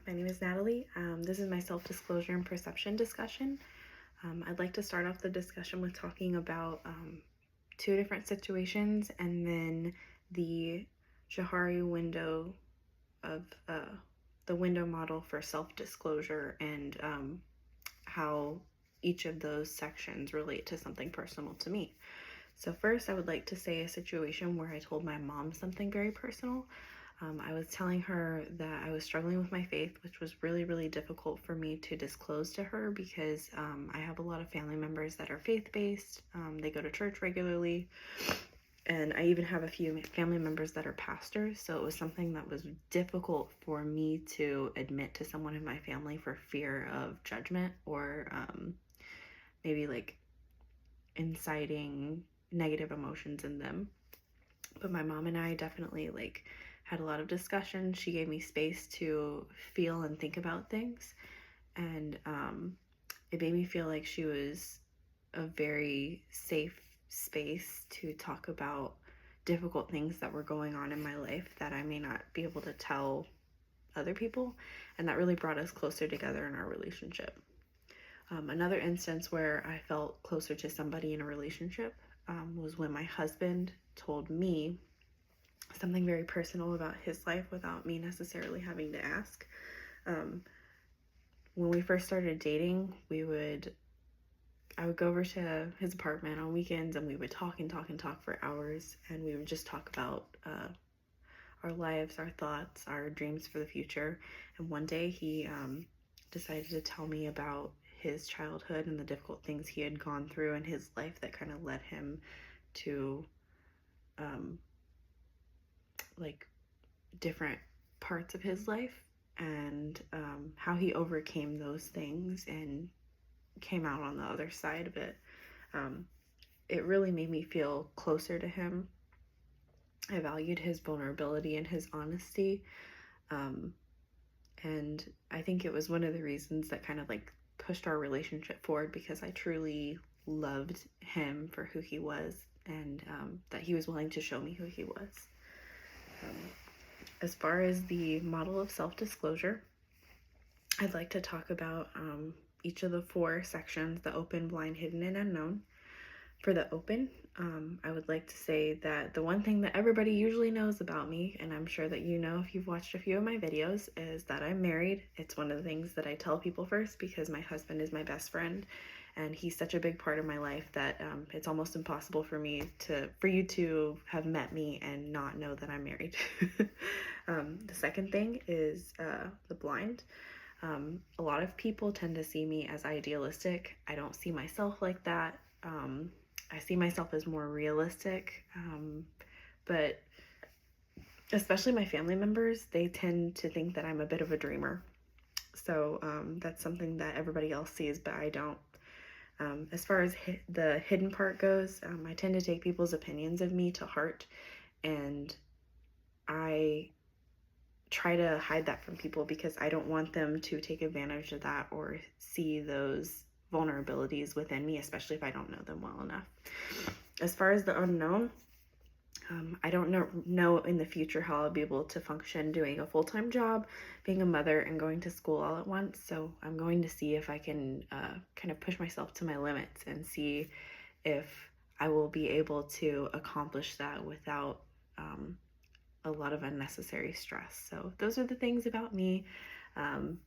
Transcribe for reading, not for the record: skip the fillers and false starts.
My name is Natalie. This is my self-disclosure and perception discussion. I'd like to start off the discussion with talking about two different situations and then the Johari window of the window model for self-disclosure and how each of those sections relate to something personal to me. So first, I would like to say a situation where I told my mom something very personal. I was telling her that I was struggling with my faith, which was really, really difficult for me to disclose to her because I have a lot of family members that are faith-based. They go to church regularly, and I even have a few family members that are pastors. So it was something that was difficult for me to admit to someone in my family for fear of judgment or maybe like inciting negative emotions in them. But my mom and I definitely had a lot of discussion. She gave me space to feel and think about things, and it made me feel like she was a very safe space to talk about difficult things that were going on in my life that I may not be able to tell other people, and that really brought us closer together in our relationship. Another instance where I felt closer to somebody in a relationship was when my husband told me something very personal about his life without me necessarily having to ask. When we first started dating, I would go over to his apartment on weekends and we would talk and talk and talk for hours, and we would just talk about our lives, our thoughts, our dreams for the future. And one day he decided to tell me about his childhood and the difficult things he had gone through in his life that kind of led him to different parts of his life, and how he overcame those things and came out on the other side of it. It really made me feel closer to him. I valued his vulnerability and his honesty. And I think it was one of the reasons that kind of pushed our relationship forward, because I truly loved him for who he was, and that he was willing to show me who he was. As far as the model of self-disclosure, I'd like to talk about each of the four sections: the open, blind, hidden, and unknown. For the open, I would like to say that the one thing that everybody usually knows about me, and I'm sure that you know if you've watched a few of my videos, is that I'm married. It's one of the things that I tell people first because my husband is my best friend, and he's such a big part of my life that it's almost impossible for you to have met me and not know that I'm married. The second thing is the blind. A lot of people tend to see me as idealistic. I don't see myself like that. I see myself as more realistic, but especially my family members, they tend to think that I'm a bit of a dreamer. So that's something that everybody else sees, but I don't. As far as the hidden part goes, I tend to take people's opinions of me to heart, and I try to hide that from people because I don't want them to take advantage of that or see those vulnerabilities within me, especially if I don't know them well enough. As far as the unknown, I don't know in the future how I'll be able to function doing a full-time job, being a mother, and going to school all at once. So I'm going to see if I can kind of push myself to my limits and see if I will be able to accomplish that without a lot of unnecessary stress. So those are the things about me.